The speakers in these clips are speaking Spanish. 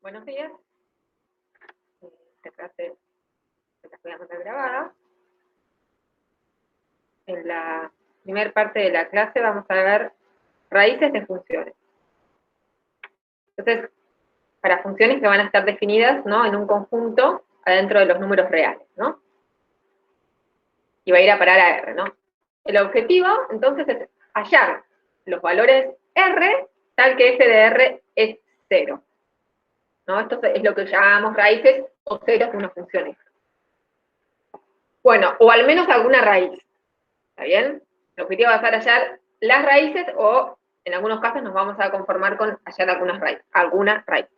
Buenos días. Esta clase se la voy a mandar grabada. En la primera parte de la clase vamos a ver raíces de funciones. Entonces, para funciones que van a estar definidas, ¿no?, en un conjunto adentro de los números reales, ¿no? Y va a ir a parar a R, ¿no? El objetivo, entonces, es hallar los valores R tal que f de R es 0. ¿No? Esto es lo que llamamos raíces o ceros de una función F. Bueno, o al menos alguna raíz. ¿Está bien? El objetivo va a ser hallar las raíces o, en algunos casos, nos vamos a conformar con hallar alguna raíz.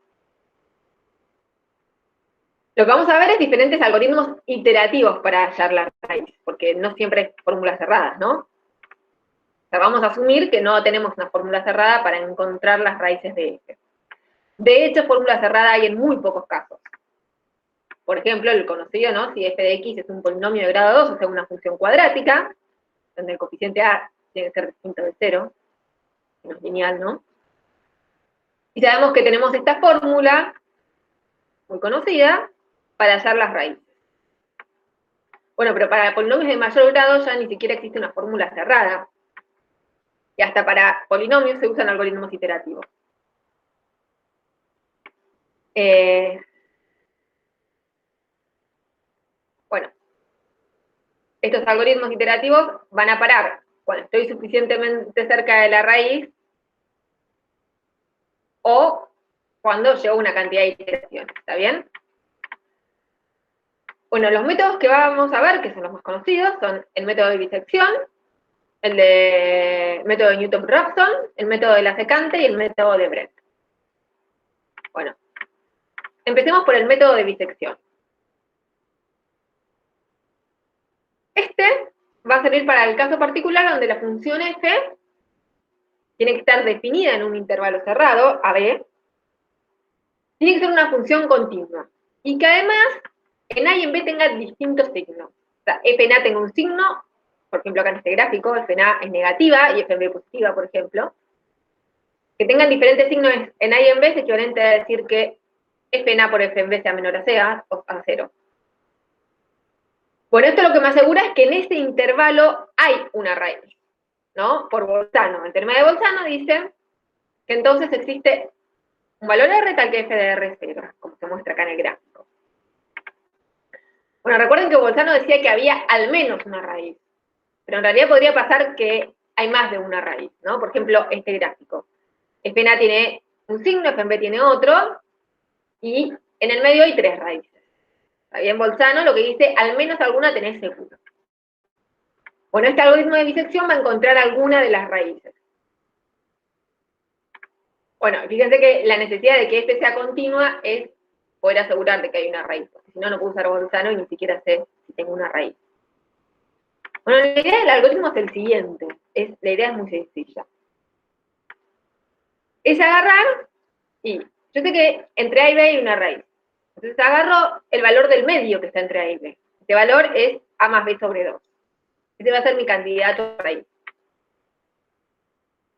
Lo que vamos a ver es diferentes algoritmos iterativos para hallar la raíz, porque no siempre hay fórmulas cerradas, ¿no? O sea, vamos a asumir que no tenemos una fórmula cerrada para encontrar las raíces de F. De hecho, fórmula cerrada hay en muy pocos casos. Por ejemplo, el conocido, ¿no? Si f de x es un polinomio de grado 2, o sea, una función cuadrática, donde el coeficiente a tiene que ser distinto de 0, no es lineal, ¿no? Y sabemos que tenemos esta fórmula, muy conocida, para hallar las raíces. Bueno, pero para polinomios de mayor grado ya ni siquiera existe una fórmula cerrada. Y hasta para polinomios se usan algoritmos iterativos. Bueno, estos algoritmos iterativos van a parar cuando estoy suficientemente cerca de la raíz o cuando llevo una cantidad de iteraciones, ¿está bien? Bueno, los métodos que vamos a ver, que son los más conocidos, son el método de bisección, el método de Newton-Raphson, el método de la secante y el método de Brett. Bueno, empecemos por el método de bisección. Este va a servir para el caso particular donde la función f tiene que estar definida en un intervalo cerrado, AB, tiene que ser una función continua, y que además en A y en B tenga distintos signos. O sea, f en A tenga un signo, por ejemplo acá en este gráfico, f en A es negativa y f en B positiva, por ejemplo. Que tengan diferentes signos en A y en B es equivalente a decir que f en A por f en B sea menor a C, o a 0. Bueno, esto lo que me asegura es que en ese intervalo hay una raíz, ¿no? Por Bolzano. El teorema de Bolzano dice que entonces existe un valor R tal que f de R es 0, como se muestra acá en el gráfico. Bueno, recuerden que Bolzano decía que había al menos una raíz, pero en realidad podría pasar que hay más de una raíz, ¿no? Por ejemplo, este gráfico. F en A tiene un signo, F en B tiene otro, y en el medio hay 3 raíces. Está bien, Bolzano lo que dice, al menos alguna tenés seguro. Bueno, este algoritmo de bisección va a encontrar alguna de las raíces. Bueno, fíjense que la necesidad de que este sea continua es poder asegurar de que hay una raíz, porque si no, no puedo usar Bolzano y ni siquiera sé si tengo una raíz. Bueno, la idea del algoritmo es el siguiente, la idea es muy sencilla. Es agarrar, y yo sé que entre A y B hay una raíz. Entonces agarro el valor del medio que está entre A y B. Este valor es A más B sobre 2. Este va a ser mi candidato a raíz.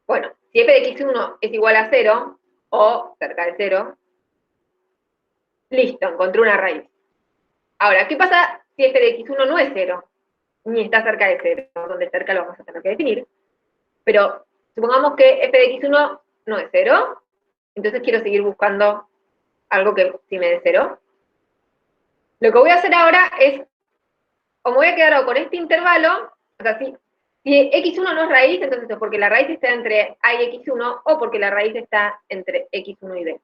Bueno, si f de x1 es igual a 0, o cerca de 0, listo, encontré una raíz. Ahora, ¿qué pasa si f de x1 no es 0? Ni está cerca de 0, donde cerca lo vamos a tener que definir. Pero supongamos que f de x1 no es 0, entonces quiero seguir buscando algo que sí me dé 0. Lo que voy a hacer ahora es, o me voy a quedar con este intervalo, o sea, si x1 no es raíz, entonces es porque la raíz está entre a y x1, o porque la raíz está entre x1 y b.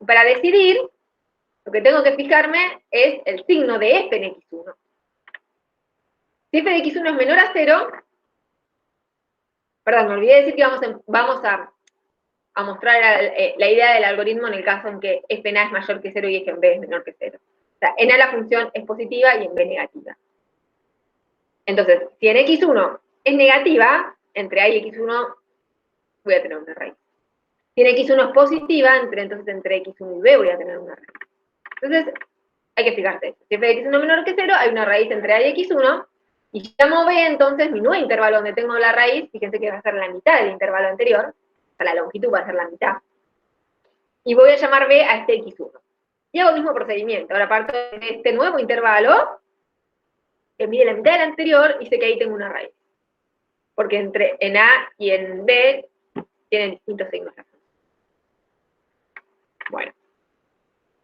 Para decidir, lo que tengo que fijarme es el signo de f en x1. Si f de x1 es menor a 0, perdón, me olvidé de decir que vamos a mostrar la idea del algoritmo en el caso en que f en a es mayor que 0 y f en b es menor que 0. O sea, en a la función es positiva y en b negativa. Entonces, si en x1 es negativa, entre a y x1 voy a tener una raíz. Si en x1 es positiva, entonces entre x1 y b voy a tener una raíz. Entonces, hay que fijarse. Si f de x1 es menor que 0, hay una raíz entre a y x1, y si llamo b, entonces mi nuevo intervalo donde tengo la raíz, fíjense que va a ser la mitad del intervalo anterior, o sea, la longitud va a ser la mitad. y voy a llamar B a este X1. Y hago el mismo procedimiento. Ahora parto de este nuevo intervalo, que mide la mitad del anterior, y sé que ahí tengo una raíz. Porque en A y en B tienen distintos signos.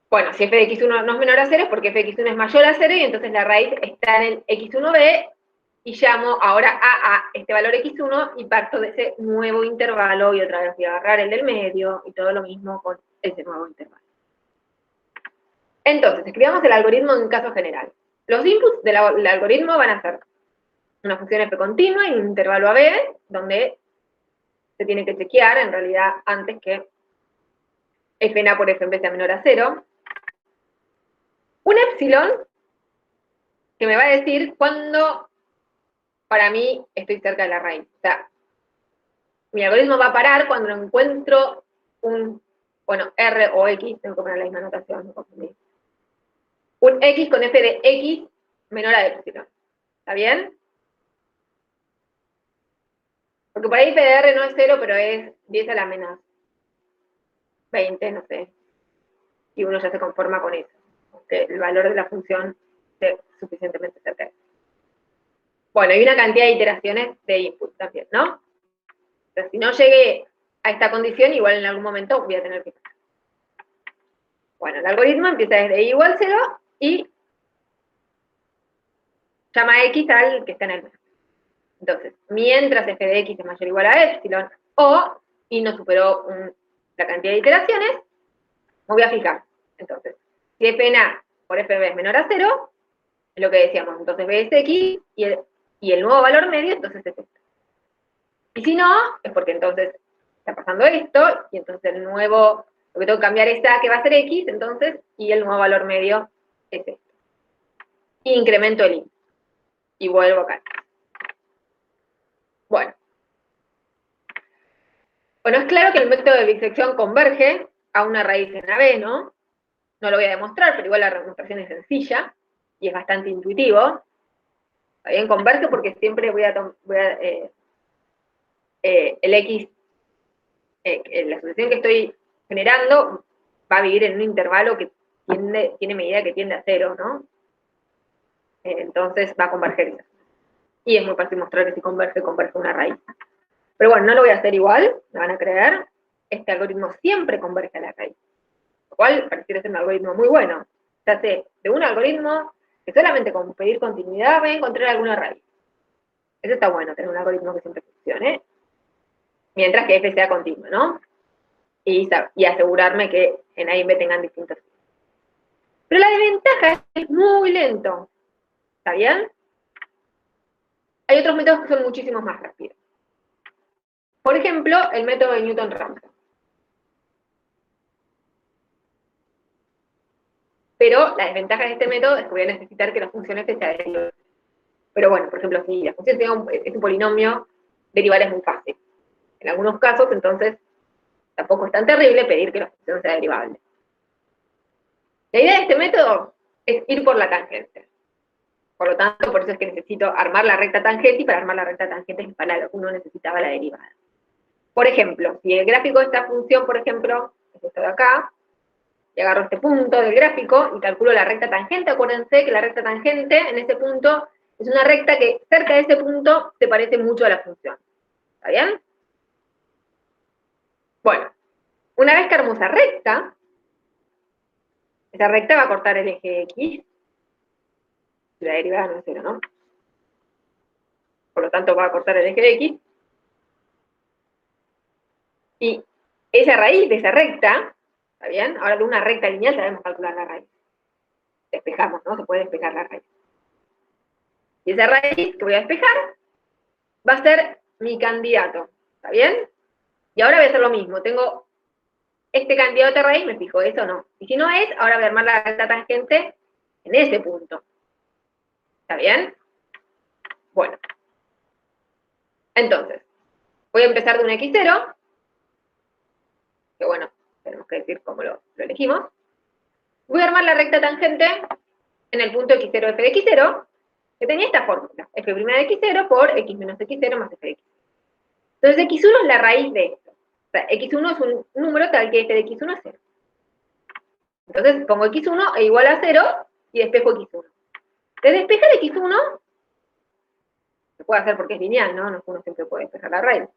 Bueno, si f de x1 no es menor a 0 es porque f de x1 es mayor a 0 y entonces la raíz está en el x1b y llamo ahora a este valor x1 y parto de ese nuevo intervalo y otra vez voy a agarrar el del medio y todo lo mismo con ese nuevo intervalo. Entonces, escribamos el algoritmo en un caso general. Los inputs del algoritmo van a ser una función f continua y un intervalo AB, donde se tiene que chequear en realidad antes que f en A por f en B sea menor a 0. Un epsilon que me va a decir cuándo para mí estoy cerca de la raíz. O sea, mi algoritmo va a parar cuando encuentro un, bueno, R o X, tengo que poner la misma notación, no confundí. Un X con f de X menor a epsilon. ¿Está bien? Porque por ahí f de R no es 0, pero es 10 a la menos 20, no sé. Y uno ya se conforma con eso. Que el valor de la función esté suficientemente cerca. Bueno, hay una cantidad de iteraciones de input también, ¿no? Pero si no llegué a esta condición, igual en algún momento voy a tener que pasar. Bueno, el algoritmo empieza desde i igual 0 y llama a x al que está en el medio. Entonces, mientras f de x es mayor o igual a epsilon, o y no superó la cantidad de iteraciones, me voy a fijar. Entonces, si f en a por f en b es menor a 0, es lo que decíamos, entonces b es x y el nuevo valor medio, entonces es esto. Y si no, es porque entonces está pasando esto, y entonces el nuevo, lo que tengo que cambiar es a, que va a ser x, entonces, y el nuevo valor medio es esto. Y incremento el i. Y vuelvo acá. Bueno. Bueno, es claro que el método de bisección converge a una raíz en AB, ¿no? No lo voy a demostrar, pero igual la demostración es sencilla y es bastante intuitivo. Está bien, converge porque siempre el x, la solución que estoy generando va a vivir en un intervalo que tiene medida que tiende a 0, ¿no? Entonces va a converger. Y es muy fácil mostrar que si converge una raíz. Pero bueno, no lo voy a hacer igual, me van a creer. Este algoritmo siempre converge a la raíz. Lo cual pareciera ser un algoritmo muy bueno. Se hace de un algoritmo que solamente con pedir continuidad voy a encontrar alguna raíz. Eso está bueno, tener un algoritmo que siempre funcione. Mientras que f sea continuo, ¿no? Y asegurarme que en A y en B tengan distintos. Pero la desventaja es que es muy lento. ¿Está bien? Hay otros métodos que son muchísimo más rápidos. Por ejemplo, el método de Newton-Raphson. Pero la desventaja de este método es que voy a necesitar que la función f sea derivable. Pero bueno, por ejemplo, si la función es un polinomio, derivar es muy fácil. En algunos casos, entonces, tampoco es tan terrible pedir que la función sea derivable. La idea de este método es ir por la tangente. Por lo tanto, por eso es que necesito armar la recta tangente, y para armar la recta tangente es para lo que uno necesitaba la derivada. Por ejemplo, si el gráfico de esta función, por ejemplo, es esto de acá, y agarro este punto del gráfico y calculo la recta tangente, acuérdense que la recta tangente en ese punto es una recta que cerca de ese punto se parece mucho a la función. ¿Está bien? Bueno, una vez que armo esa recta va a cortar el eje X, la derivada no es 0, ¿no? Por lo tanto va a cortar el eje X, y esa raíz de esa recta, ¿está bien? Ahora de una recta lineal sabemos calcular la raíz. Despejamos, ¿no? Se puede despejar la raíz. Y esa raíz que voy a despejar va a ser mi candidato, ¿está bien? Y ahora voy a hacer lo mismo, tengo este candidato de raíz, me fijo, ¿eso o no? Y si no es, ahora voy a armar la recta tangente en ese punto. ¿Está bien? Bueno. Entonces, voy a empezar de un x0, que bueno, tenemos que decir cómo lo elegimos. Voy a armar la recta tangente en el punto x0 f de x0, que tenía esta fórmula, f' de x0 por x menos x0 más f de x. Entonces x1 es la raíz de esto. O sea, x1 es un número tal que f de x1 es 0. Entonces pongo x1 e igual a 0 y despejo x1. De despejar x1, se puede hacer porque es lineal, ¿no? Uno siempre puede despejar la raíz.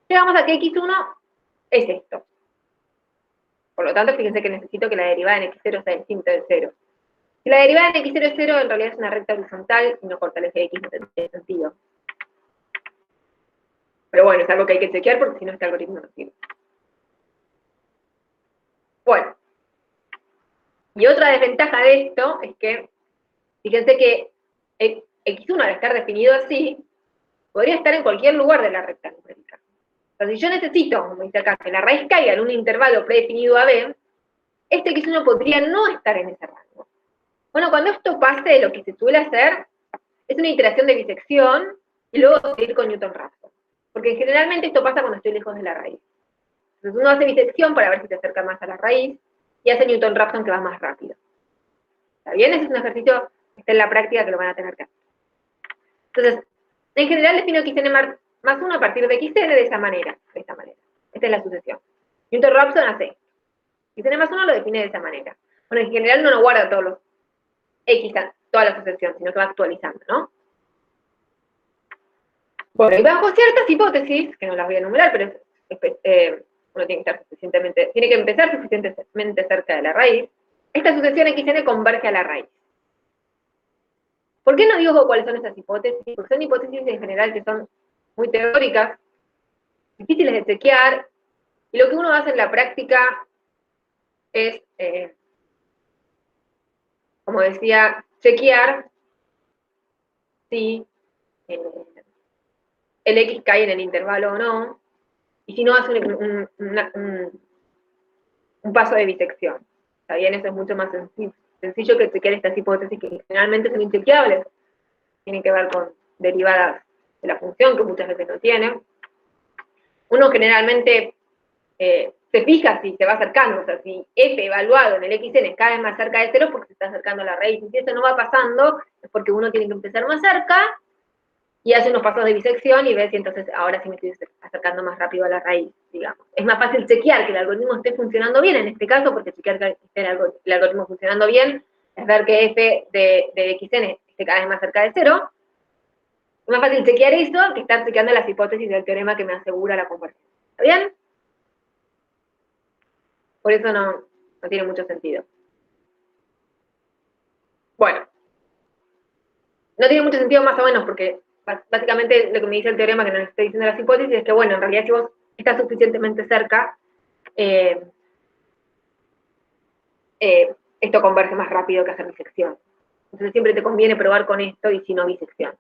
Llegamos a que x1 es esto. Por lo tanto, fíjense que necesito que la derivada en x0 sea distinta de 0. Si la derivada en x0 es 0, en realidad es una recta horizontal y no corta el eje de x, no tiene sentido. Pero bueno, es algo que hay que chequear porque si no este algoritmo no sirve. Bueno. Y otra desventaja de esto es que, fíjense que x1 al estar definido así, podría estar en cualquier lugar de la recta numérica. O sea, si yo necesito, como dice acá, que la raíz caiga en un intervalo predefinido a b, este x1 podría no estar en ese rango. Bueno, cuando esto pase, lo que se suele hacer es una iteración de bisección y luego seguir con Newton-Raphson. Porque generalmente esto pasa cuando estoy lejos de la raíz. Entonces uno hace bisección para ver si se acerca más a la raíz y hace Newton-Raphson que va más rápido. ¿Está bien? Ese es un ejercicio que está en la práctica que lo van a tener que hacer. Entonces, en general defino xn más 1 a partir de xn de esa manera. Esta es la sucesión. Newton-Raphson hace xn más 1 lo define de esa manera. Bueno, en general no guarda todos los x, toda la sucesión, sino que va actualizando, ¿no? Bueno, y bajo ciertas hipótesis, que no las voy a enumerar, pero uno tiene que empezar suficientemente cerca de la raíz, esta sucesión xn converge a la raíz. ¿Por qué no digo cuáles son esas hipótesis? Porque son hipótesis en general que son muy teóricas, difíciles de chequear, y lo que uno hace en la práctica es, como decía, chequear si el x cae en el intervalo o no, y si no hace un paso de bisección. ¿Está bien? Eso es mucho más sencillo que chequear estas hipótesis que generalmente son inchequeables. Tienen que ver con derivadas de la función, que muchas veces no tienen. Uno generalmente se fija si se va acercando, o sea, si f evaluado en el xn es cada vez más cerca de 0 porque se está acercando a la raíz. Y si eso no va pasando, es porque uno tiene que empezar más cerca y hace unos pasos de bisección y ve si entonces ahora sí me estoy acercando más rápido a la raíz, digamos. Es más fácil chequear que el algoritmo esté funcionando bien en este caso, porque chequear que esté el algoritmo funcionando bien es ver que f de xn esté cada vez más cerca de 0. Es más fácil chequear eso que estar chequeando las hipótesis del teorema que me asegura la convergencia. ¿Está bien? Por eso no tiene mucho sentido. Bueno. No tiene mucho sentido más o menos porque básicamente lo que me dice el teorema que nos está diciendo las hipótesis es que, bueno, en realidad si vos estás suficientemente cerca, esto converge más rápido que hacer bisección. Entonces siempre te conviene probar con esto y si no bisección.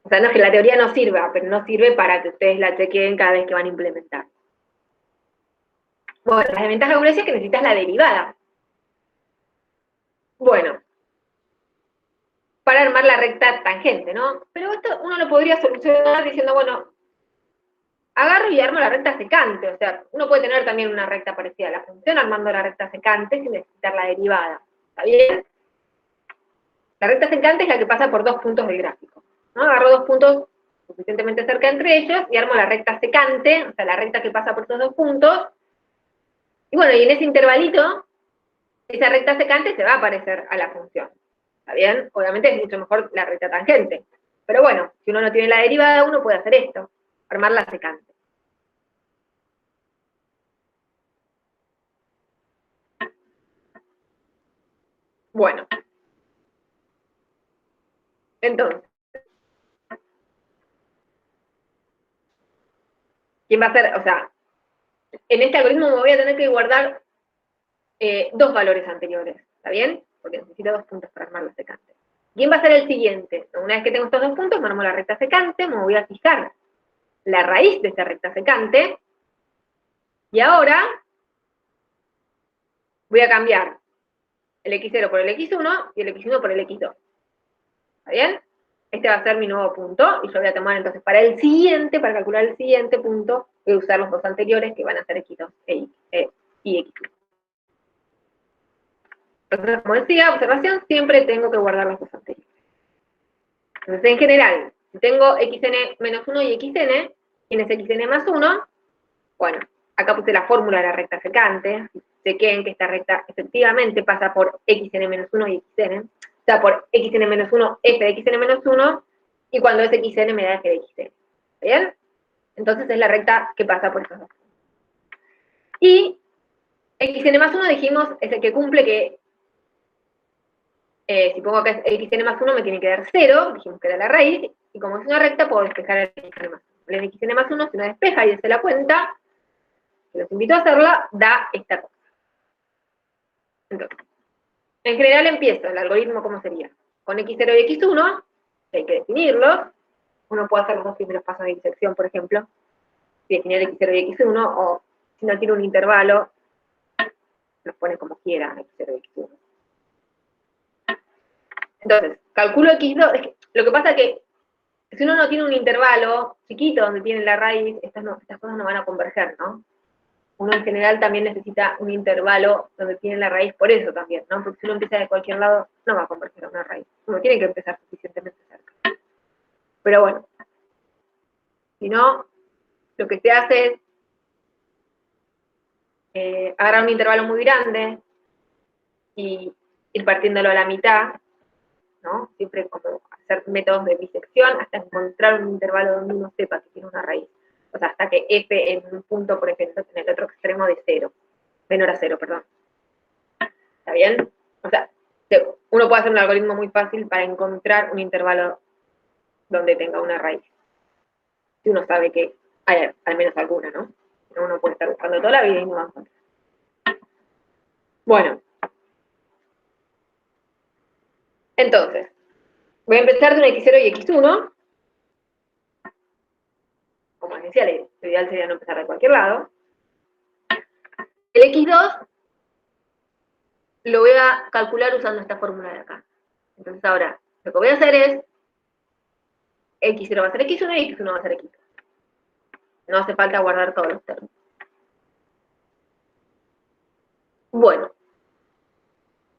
O sea, no es que la teoría no sirva, pero no sirve para que ustedes la chequen cada vez que van a implementar. Bueno, la desventaja de es que necesitas la derivada. Bueno, para armar la recta tangente, ¿no? Pero esto uno lo podría solucionar diciendo, bueno, agarro y armo la recta secante, o sea, uno puede tener también una recta parecida a la función armando la recta secante sin necesitar la derivada, ¿está bien? La recta secante es la que pasa por 2 puntos del gráfico, ¿no? Agarro 2 puntos suficientemente cerca entre ellos y armo la recta secante, o sea, la recta que pasa por esos 2 puntos, y bueno, y en ese intervalito, esa recta secante se va a parecer a la función, ¿está bien? Obviamente es mucho mejor la recta tangente, pero bueno, si uno no tiene la derivada, uno puede hacer esto, armar la secante. Bueno, entonces, ¿quién va a ser? O sea, en este algoritmo me voy a tener que guardar 2 valores anteriores, ¿está bien? Porque necesito 2 puntos para armar la secante. ¿Quién va a ser el siguiente? Una vez que tengo estos 2 puntos, me armo la recta secante, me voy a fijar la raíz de esta recta secante, y ahora voy a cambiar el x0 por el x1 y el x1 por el x2. ¿Está bien? Este va a ser mi nuevo punto, y yo voy a tomar entonces para el siguiente, para calcular el siguiente punto, voy a usar los 2 anteriores, que van a ser x2 y x1. Entonces, como decía, observación, siempre tengo que guardar los 2 anteriores. Entonces, en general, si tengo xn menos 1 y xn, ¿quién es xn más 1? Bueno, acá puse la fórmula de la recta secante, sequen que esta recta efectivamente pasa por xn-1 y xn, o sea, por xn-1, f de xn-1, y cuando es xn me da f de xn. ¿Está bien? Entonces es la recta que pasa por esos dos. Y xn más 1 dijimos es el que cumple que, si pongo que es xn más 1 me tiene que dar 0, dijimos que era la raíz, y como es una recta puedo despejar el xn más 1. El xn más 1 si uno despeja y hace la cuenta, que los invito a hacerla, da esta cosa. Entonces, en general empiezo, el algoritmo ¿cómo sería? Con x0 y x1, hay que definirlos, uno puede hacer los dos primeros pasos de disección, por ejemplo, definir x0 y x1, o si no tiene un intervalo, los pone como quiera, x0 y x1. Entonces, calculo x2, es que, lo que pasa es que si uno no tiene un intervalo chiquito donde tiene la raíz, estas cosas no van a converger, ¿no? Uno en general también necesita un intervalo donde tiene la raíz por eso también, ¿no? Porque si uno empieza de cualquier lado, no va a converger a una raíz. Uno tiene que empezar suficientemente cerca. Pero bueno, si no, lo que se hace es agarrar un intervalo muy grande y ir partiéndolo a la mitad, ¿no? Siempre como hacer métodos de bisección hasta encontrar un intervalo donde uno sepa que tiene una raíz. O sea, hasta que f en un punto, por ejemplo, en el otro extremo de 0, menor a 0, perdón. ¿Está bien? O sea, uno puede hacer un algoritmo muy fácil para encontrar un intervalo donde tenga una raíz. Si uno sabe que hay al menos alguna, ¿no? Uno puede estar buscando toda la vida y no va a encontrar. Bueno. Entonces, voy a empezar de un x0 y x1. Como les decía, lo ideal sería no empezar de cualquier lado. El x2 lo voy a calcular usando esta fórmula de acá. Entonces ahora, lo que voy a hacer es, x0 va a ser x1 y x1 va a ser x2. No hace falta guardar todos los términos. Bueno,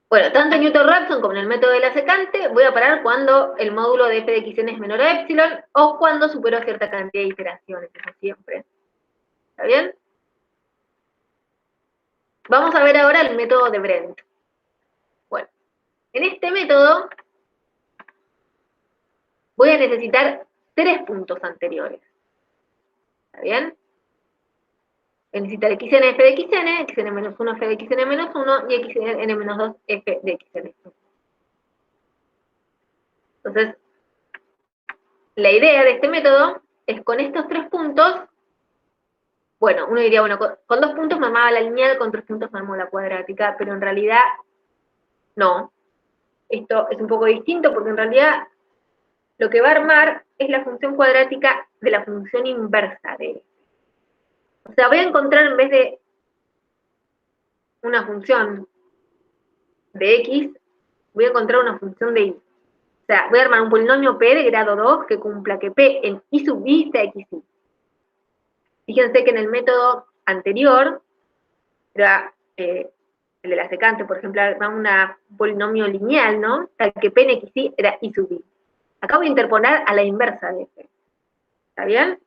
tanto en Newton-Raphson como en el método de la secante, voy a parar cuando el módulo de f de xn es menor a epsilon o cuando supero cierta cantidad de iteraciones, eso siempre. ¿Está bien? Vamos a ver ahora el método de Brent. Bueno, en este método voy a necesitar 3 puntos anteriores. ¿Está bien? Voy a necesitar xn f de xn, xn-1 f de xn-1 y xn-2 f de xn. Entonces, la idea de este método es con estos 3 puntos, bueno, uno diría, bueno, con 2 puntos me armaba la lineal, con 3 puntos me armó la cuadrática, pero en realidad no. Esto es un poco distinto porque en realidad lo que va a armar es la función cuadrática de la función inversa de f. O sea, voy a encontrar en vez de una función de x, voy a encontrar una función de y. O sea, voy a armar un polinomio p de grado 2 que cumpla que p en y sub i sea xi. Fíjense que en el método anterior, era el de la secante, por ejemplo, armaba un polinomio lineal, ¿no? Tal que p en xi era y sub i. Acá voy a interponer a la inversa de f. ¿Está bien?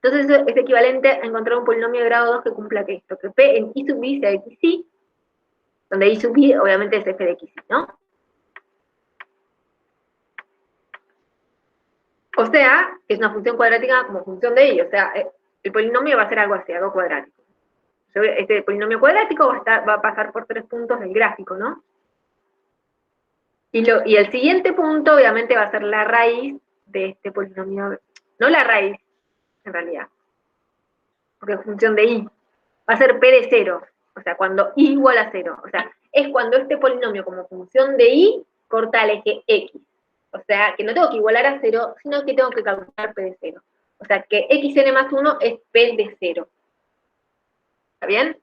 Entonces eso es equivalente a encontrar un polinomio de grado 2 que cumpla que esto, que p en y sub i sea xi, donde y sub i obviamente es f de xi, ¿no? O sea, que es una función cuadrática como función de y, o sea, el polinomio va a ser algo así, algo cuadrático. Este polinomio cuadrático va a pasar por 3 puntos del gráfico, ¿no? Y el siguiente punto, obviamente, va a ser la raíz de este polinomio, no la raíz, en realidad, porque es función de y, va a ser p de 0, o sea, cuando y igual a 0, o sea, es cuando este polinomio como función de y corta el eje x, o sea, que no tengo que igualar a 0, sino que tengo que calcular p de 0, o sea, que xn más 1 es p de 0, ¿está bien?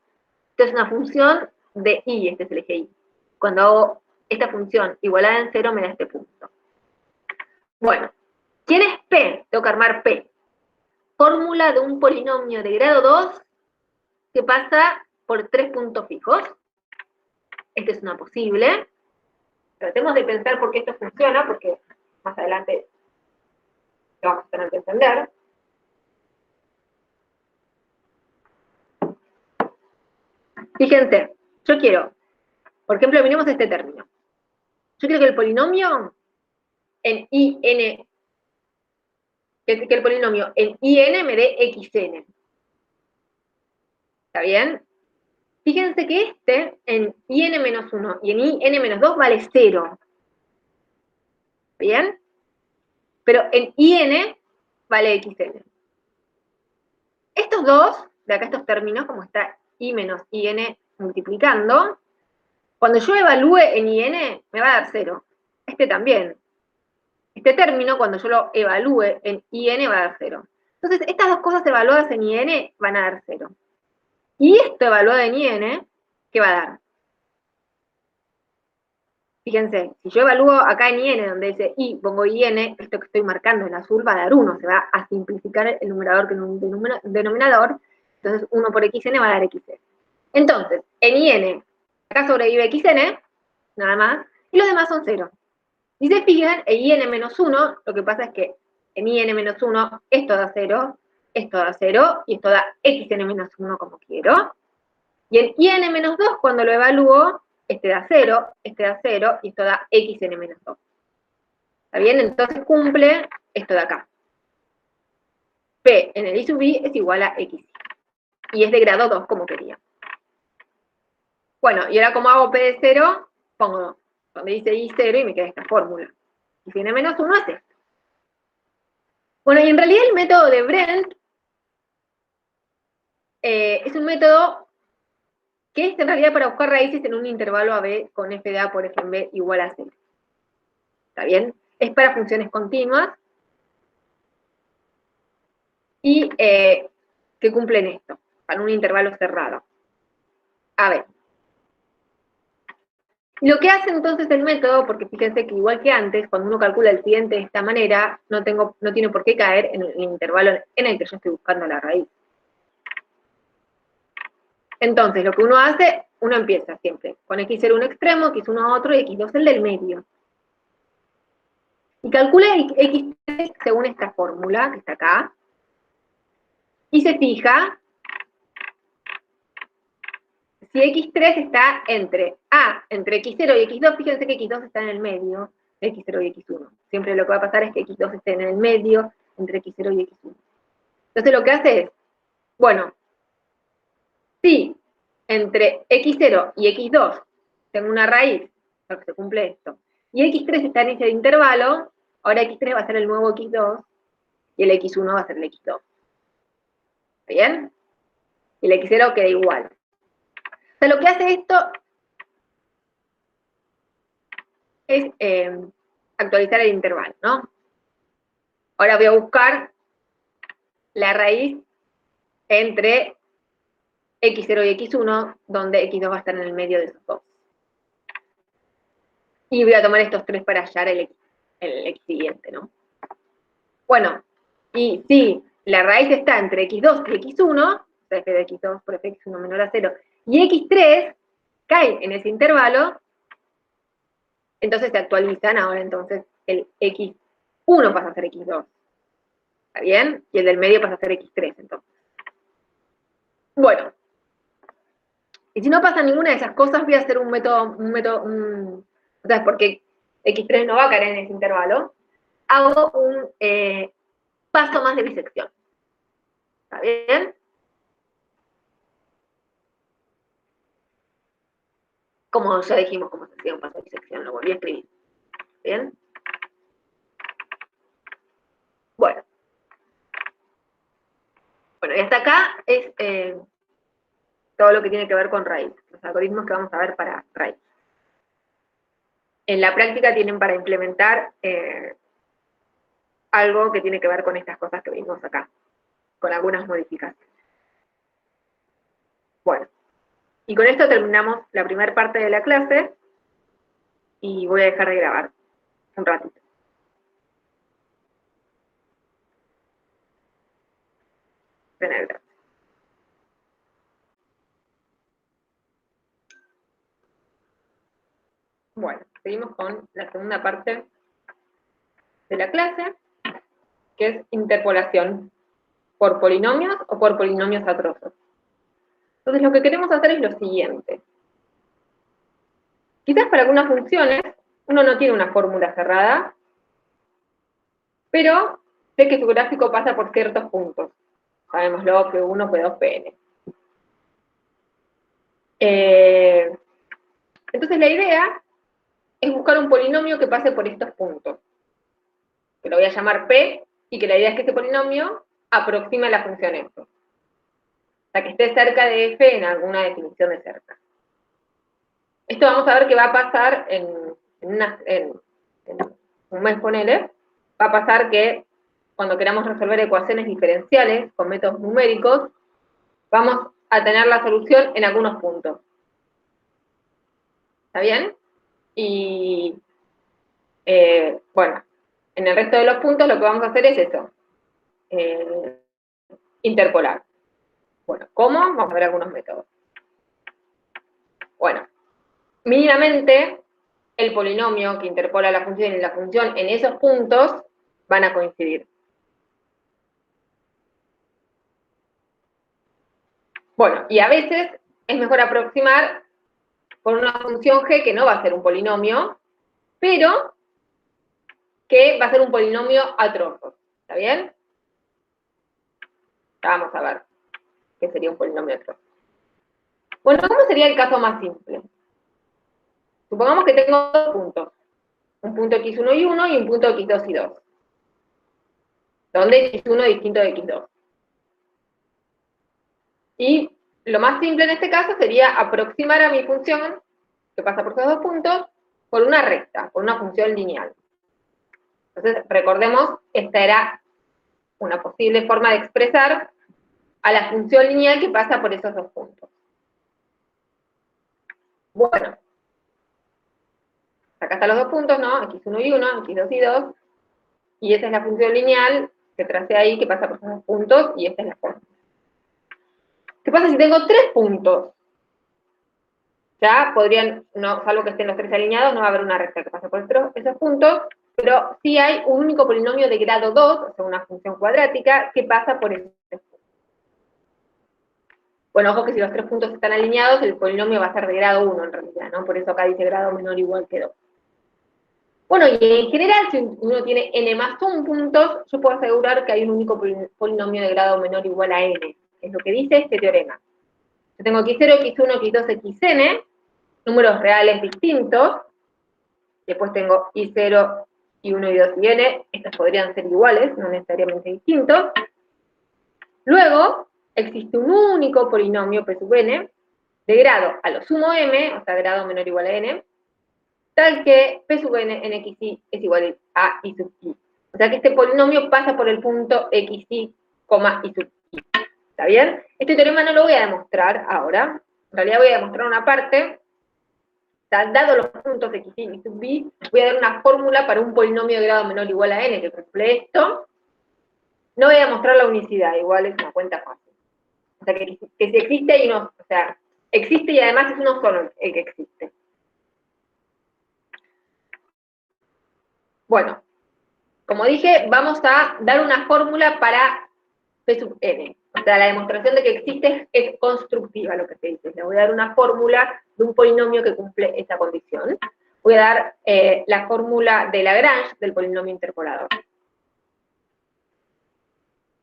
Esto es una función de y, este es el eje y. Cuando hago esta función igualada en 0 me da este punto. Bueno, ¿quién es P? Tengo que armar P. Fórmula de un polinomio de grado 2 que pasa por 3 puntos fijos. Esta es una posible. Tratemos de pensar por qué esto funciona, porque más adelante lo vamos a tener que entender. Fíjense, yo quiero, por ejemplo, miremos este término. Yo quiero que el polinomio en IN, que el polinomio en IN me dé XN. ¿Está bien? Fíjense que este en IN-1 y en IN-2 vale 0. ¿Bien? Pero en IN vale XN. Estos dos, de acá estos términos, como está I menos IN multiplicando, cuando yo evalúe en IN, me va a dar 0. Este también. Este término, cuando yo lo evalúe en IN, va a dar 0. Entonces, estas dos cosas evaluadas en IN van a dar 0. Y esto evaluado en IN, ¿qué va a dar? Fíjense, si yo evalúo acá en IN, donde dice I, pongo IN, esto que estoy marcando en azul va a dar 1, se va a simplificar el numerador que en un denominador, entonces 1 por XN va a dar XN. Entonces, en IN, acá sobrevive XN, nada más, y los demás son 0. Si se fijan, en IN-1, lo que pasa es que en IN-1 esto da 0, esto da 0, y esto da XN-1 como quiero. Y en IN-2, cuando lo evalúo, este da 0, este da 0, y esto da XN-2. ¿Está bien? Entonces cumple esto de acá. P en el I sub I es igual a X. Y es de grado 2, como quería. Bueno, y ahora como hago P de 0, pongo donde dice I 0 y me queda esta fórmula. Y si N-1 es esto. Bueno, y en realidad el método de Brent es un método que es en realidad para buscar raíces en un intervalo AB con f de A por f en B igual a 0. ¿Está bien? Es para funciones continuas y que cumplen esto, para un intervalo cerrado. A ver. Lo que hace entonces el método, porque fíjense que igual que antes, cuando uno calcula el siguiente de esta manera, no tiene por qué caer en el intervalo en el que yo estoy buscando la raíz. Entonces, lo que uno hace, uno empieza siempre con x0 un extremo, x1 otro y x2 el del medio. Y calcula x3 según esta fórmula que está acá. Y se fija si x3 está entre x0 y x2, fíjense que x2 está en el medio de x0 y x1. Siempre lo que va a pasar es que x2 esté en el medio entre x0 y x1. Entonces lo que hace es, bueno, si entre x0 y x2 tengo una raíz, para que se cumple esto, y x3 está en ese intervalo, ahora x3 va a ser el nuevo x2 y el x1 va a ser el x2. ¿Está bien? Y el x0 queda igual. O sea, lo que hace esto es actualizar el intervalo, ¿no? Ahora voy a buscar la raíz entre x0 y x1, donde x2 va a estar en el medio de esos dos. Y voy a tomar estos tres para hallar el x siguiente, ¿no? Bueno, y si la raíz está entre x2 y x1, f de x2 por f de x1 menor a 0, y x3 cae en ese intervalo, entonces se actualizan, ahora entonces el x1 pasa a ser x2. ¿Está bien? Y el del medio pasa a ser x3, entonces. Bueno, y si no pasa ninguna de esas cosas, voy a hacer un método, o sea, porque x3 no va a caer en ese intervalo, hago un paso más de bisección. ¿Está bien? Como ya dijimos cómo se hacía un paso de bisección, lo volví a escribir. ¿Bien? Bueno. Bueno, y hasta acá es todo lo que tiene que ver con raíz, los algoritmos que vamos a ver para raíz. En la práctica tienen para implementar algo que tiene que ver con estas cosas que vimos acá, con algunas modificaciones. Bueno, y con esto terminamos la primera parte de la clase y voy a dejar de grabar un ratito. Bueno, seguimos con la segunda parte de la clase, que es interpolación por polinomios o por polinomios atrosos. Entonces lo que queremos hacer es lo siguiente. Quizás para algunas funciones uno no tiene una fórmula cerrada, pero sé que su gráfico pasa por ciertos puntos. Sabémoslo, P1, P2, Pn. Entonces la idea es buscar un polinomio que pase por estos puntos, que lo voy a llamar P, y que la idea es que este polinomio aproxime a la función f. O sea, que esté cerca de f en alguna definición de cerca. Esto vamos a ver que va a pasar en un mes, ponele, va a pasar que cuando queramos resolver ecuaciones diferenciales con métodos numéricos, vamos a tener la solución en algunos puntos. ¿Está bien? Y, bueno, en el resto de los puntos lo que vamos a hacer es eso, interpolar. Bueno, ¿cómo? Vamos a ver algunos métodos. Bueno, mínimamente, el polinomio que interpola la función y la función en esos puntos van a coincidir. Bueno, y a veces es mejor aproximar por una función g que no va a ser un polinomio, pero que va a ser un polinomio a trozos. ¿Está bien? Ya vamos a ver qué sería un polinomio a trozos. Bueno, ¿cómo sería el caso más simple? Supongamos que tengo dos puntos. Un punto x1 y 1 y un punto x2 y 2. Donde x1 es distinto de x2. Y lo más simple en este caso sería aproximar a mi función, que pasa por esos dos puntos, por una recta, por una función lineal. Entonces, recordemos, esta era una posible forma de expresar a la función lineal que pasa por esos dos puntos. Bueno, acá están los dos puntos, ¿no? X1 y 1, X2 y 2, y esa es la función lineal que tracé ahí, que pasa por esos dos puntos, y esta es la forma. ¿Qué pasa si tengo tres puntos? Ya podrían, no, salvo que estén los tres alineados, no va a haber una recta que pase por esos puntos, pero sí hay un único polinomio de grado 2, o sea, una función cuadrática, que pasa por esos puntos. Bueno, ojo que si los tres puntos están alineados, el polinomio va a ser de grado 1 en realidad, ¿no? Por eso acá dice grado menor o igual que 2. Bueno, y en general, si uno tiene n más 1 puntos, yo puedo asegurar que hay un único polinomio de grado menor o igual a n, es lo que dice este teorema. Yo tengo x0, x1, x2, xn, números reales distintos, después tengo i0, i1, i2 y n, estos podrían ser iguales, no necesariamente distintos. Luego, existe un único polinomio p sub n, de grado a lo sumo m, o sea, grado menor o igual a n, tal que p sub n en xi es igual a i sub i. O sea que este polinomio pasa por el punto xi, i sub i. ¿Está bien? Este teorema no lo voy a demostrar ahora. En realidad voy a demostrar una parte. Dado los puntos xi y sub i, voy a dar una fórmula para un polinomio de grado menor o igual a n que cumple esto. No voy a demostrar la unicidad, igual es una cuenta fácil. O sea que si existe hay uno, o sea, existe y además es uno solo el que existe. Bueno, como dije, vamos a dar una fórmula para p sub n. O sea, la demostración de que existe es constructiva, lo que se dice. Le voy a dar una fórmula de un polinomio que cumple esa condición. Voy a dar la fórmula de Lagrange del polinomio interpolador.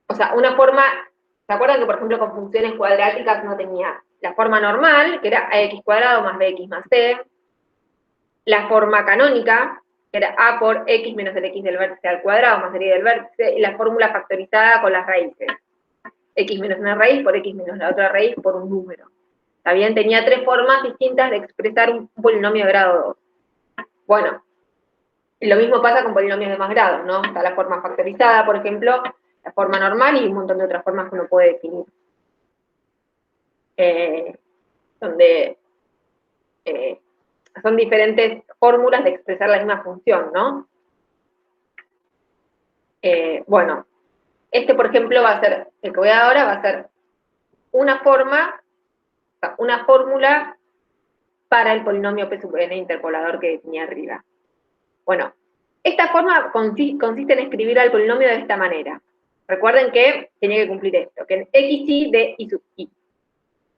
O sea, una forma, ¿se acuerdan que por ejemplo con funciones cuadráticas no tenía la forma normal, que era ax cuadrado más bx más c, la forma canónica, que era a por x menos el x del vértice al cuadrado más el y del vértice, y la fórmula factorizada con las raíces. X menos una raíz por x menos la otra raíz por un número. ¿Está bien? Tenía tres formas distintas de expresar un polinomio de grado 2. Bueno, lo mismo pasa con polinomios de más grados, ¿no? Está la forma factorizada, por ejemplo, la forma normal y un montón de otras formas que uno puede definir. Donde son diferentes fórmulas de expresar la misma función, ¿no? Bueno, este, por ejemplo, va a ser, el que voy a dar ahora va a ser una fórmula para el polinomio p sub n interpolador que tenía arriba. Bueno, esta forma consiste en escribir al polinomio de esta manera. Recuerden que tenía que cumplir esto, que es xi de i sub i.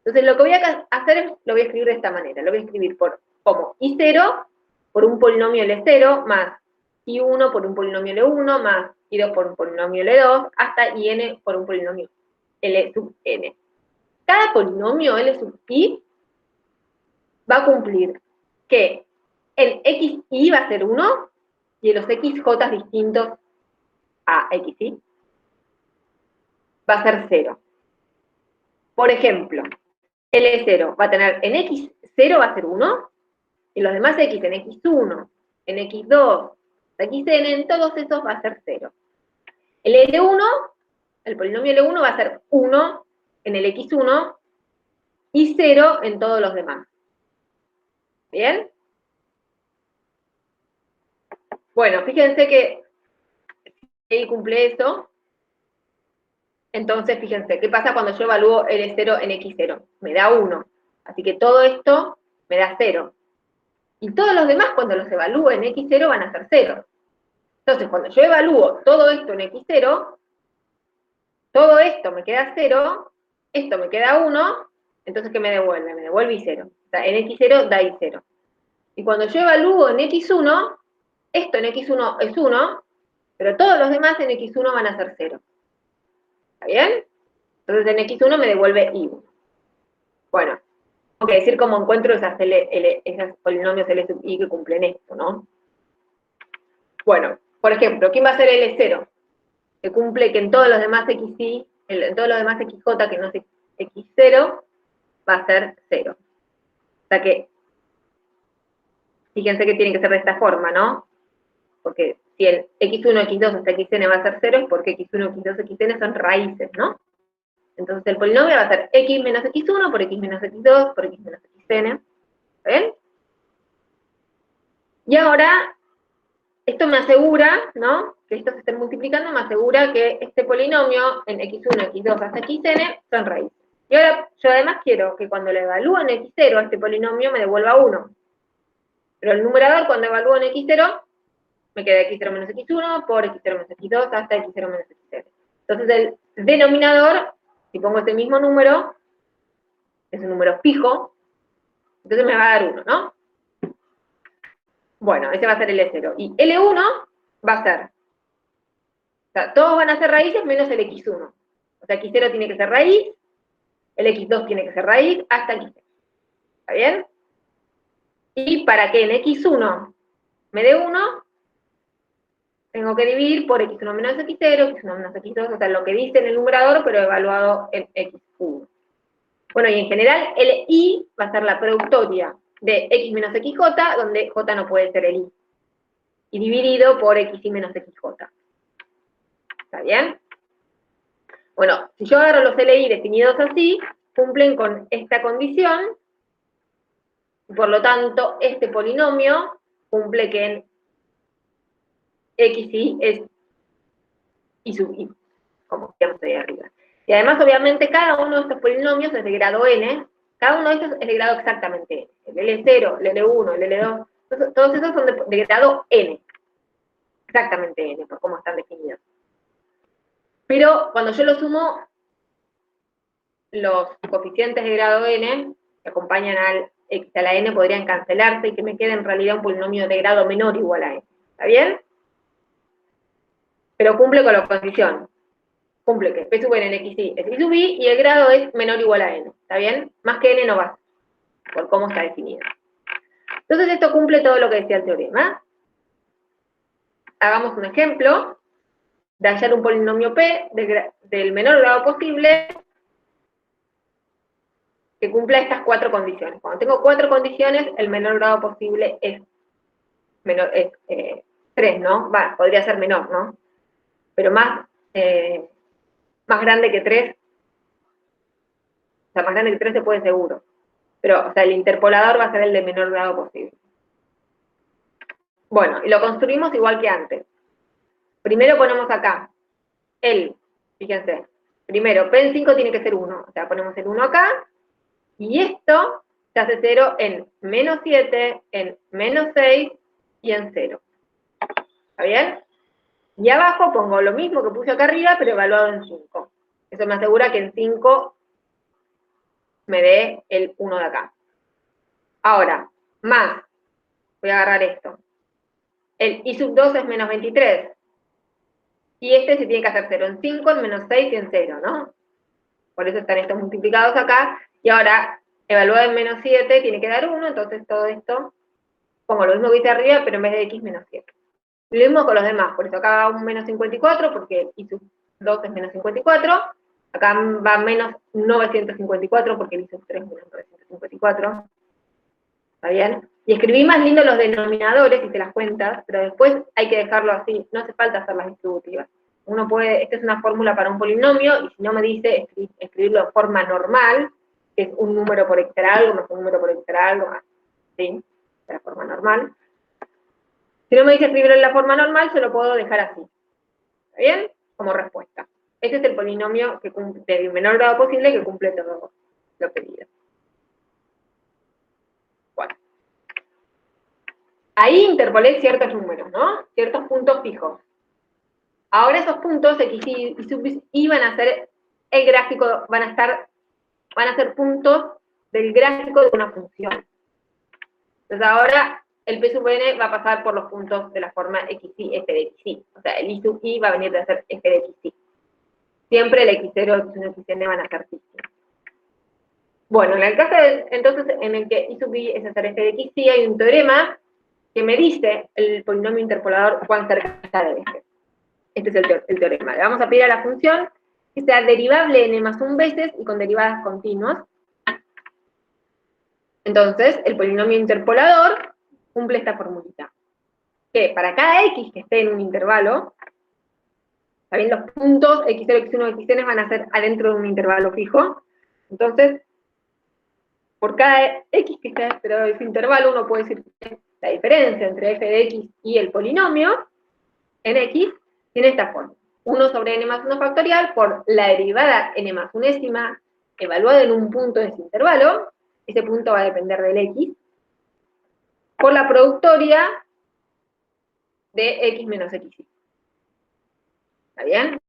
Entonces lo que voy a hacer es, lo voy a escribir de esta manera. Lo voy a escribir como I0 por un polinomio L0 más I1 por un polinomio L1 más I2 por un polinomio L2 hasta IN por un polinomio L sub n. Cada polinomio L sub I va a cumplir que el xi va a ser 1 y los xj distintos a xi va a ser 0. Por ejemplo, L0 va a tener en x0 va a ser 1 y los demás x en x1, en x2, xn, en todos esos va a ser 0. El L1, el polinomio L1 va a ser 1 en el x1 y 0 en todos los demás. ¿Bien? Bueno, fíjense que ahí cumple eso. Entonces, fíjense, ¿qué pasa cuando yo evalúo L0 en x0? Me da 1. Así que todo esto me da 0. Y todos los demás, cuando los evalúo en x0, van a ser 0. Entonces, cuando yo evalúo todo esto en x0, todo esto me queda 0, esto me queda 1, entonces, ¿qué me devuelve? Me devuelve i0. O sea, en x0 da i0. Y cuando yo evalúo en x1, esto en x1 es 1, pero todos los demás en x1 van a ser 0. ¿Está bien? Entonces en x1 me devuelve i1. Bueno, tengo que decir cómo encuentro esos polinomios L sub i que cumplen esto, ¿no? Bueno, por ejemplo, ¿quién va a ser L0? Que cumple que en todos los demás xi, en todos los demás xj que no es x0, va a ser 0. O sea que, fíjense que tiene que ser de esta forma, ¿no? Porque si el x1, x2 hasta xn va a ser 0 es porque x1, x2, xn son raíces, ¿no? Entonces el polinomio va a ser x menos x1 por x menos x2 por x menos xn. ¿Ven? Y ahora, esto me asegura, ¿no? Que estos se estén multiplicando, me asegura que este polinomio en x1, x2 hasta xn son raíces. Y ahora, yo además quiero que cuando lo evalúo en x0, este polinomio me devuelva 1. Pero el numerador, cuando evalúo en x0, me queda x0 menos x1 por x0 menos x2 hasta x0 menos xn. Entonces el denominador, si pongo este mismo número, es un número fijo, entonces me va a dar 1, ¿no? Bueno, ese va a ser L0. Y L1 va a ser, o sea, todos van a ser raíces menos el x1. O sea, x0 tiene que ser raíz, el x2 tiene que ser raíz, hasta x0. ¿Está bien? Y para que en x1 me dé 1, tengo que dividir por x1 menos x0, x1 menos x2, o sea, lo que dice en el numerador, pero evaluado en x1. Bueno, y en general, el i va a ser la productoria de x menos xj, donde j no puede ser el i. Y dividido por xi menos xj. ¿Está bien? Bueno, si yo agarro los LI definidos así, cumplen con esta condición, y por lo tanto, este polinomio cumple que en xi es i sub i, como veíamos ahí arriba. Y además, obviamente, cada uno de estos polinomios es de grado n, cada uno de estos es de grado exactamente n. El L0, el L1, el L2, todos esos son de grado n. Exactamente n, por cómo están definidos. Pero cuando yo lo sumo, los coeficientes de grado n, que acompañan al x a la n, podrían cancelarse y que me quede en realidad un polinomio de grado menor o igual a n. ¿Está bien? Pero cumple con la condición. Cumple que p sub n en xi es i sub i y el grado es menor o igual a n. ¿Está bien? Más que n no va, por cómo está definido. Entonces esto cumple todo lo que decía el teorema. Hagamos un ejemplo de hallar un polinomio p del menor grado posible que cumpla estas 4 condiciones. Cuando tengo 4 condiciones, el menor grado posible es 3, ¿no? Podría ser menor, ¿no? Pero más grande que 3, o sea, más grande que 3 se puede seguro. Pero, o sea, el interpolador va a ser el de menor grado posible. Bueno, y lo construimos igual que antes. Primero ponemos acá fíjense, primero, P en 5 tiene que ser 1, o sea, ponemos el 1 acá, y esto se hace 0 en menos 7, en menos 6 y en 0. ¿Está bien? Y abajo pongo lo mismo que puse acá arriba, pero evaluado en 5. Eso me asegura que en 5 me dé el 1 de acá. Ahora, más, voy a agarrar esto. El I sub 2 es menos 23. Y este se tiene que hacer 0 en 5, en menos 6 y en 0, ¿no? Por eso están estos multiplicados acá. Y ahora, evaluado en menos 7, tiene que dar 1, entonces todo esto, pongo lo mismo que hice arriba, pero en vez de x, menos 7. Lo mismo con los demás, por eso acá va un menos 54, porque I sub 2 es menos 54. Acá va menos 954, porque el I sub 3 es menos 954. ¿Está bien? Y escribí más lindo los denominadores, si te las cuentas, pero después hay que dejarlo así, no hace falta hacer las distributivas. Uno puede, esta es una fórmula para un polinomio, y si no me dice escribirlo de forma normal, que es un número por extra algo, más un número por extra algo, más, ¿sí? De la forma normal. Si no me dice escribirlo en la forma normal, yo lo puedo dejar así. ¿Está bien? Como respuesta. Este es el polinomio que cumple, del menor grado posible, que cumple todo lo pedido. Bueno. Ahí interpolé ciertos números, ¿no? Ciertos puntos fijos. Ahora esos puntos, x y sub y van a ser el gráfico, van a ser puntos del gráfico de una función. Entonces ahora el p sub n va a pasar por los puntos de la forma x y f de x y. O sea, el i sub i va a venir de ser f de x y. Siempre el x0, x1, xn van a ser fijos. Bueno, en el caso entonces en el que i sub i es hacer f de x y, hay un teorema que me dice el polinomio interpolador cuán cerca está de f. Este es el teorema. Le vamos a pedir a la función que sea derivable n más 1 veces y con derivadas continuas. Entonces, el polinomio interpolador cumple esta formulita. Que para cada x que esté en un intervalo, ¿saben? Los puntos x0, x1, xn van a ser adentro de un intervalo fijo. Entonces, por cada x que esté dentro de ese intervalo, uno puede decir que la diferencia entre f de x y el polinomio en x tiene esta forma. 1 sobre n más 1 factorial por la derivada n más unésima evaluada en un punto de ese intervalo, ese punto va a depender del x, por la productoria de x menos xy. ¿Está bien?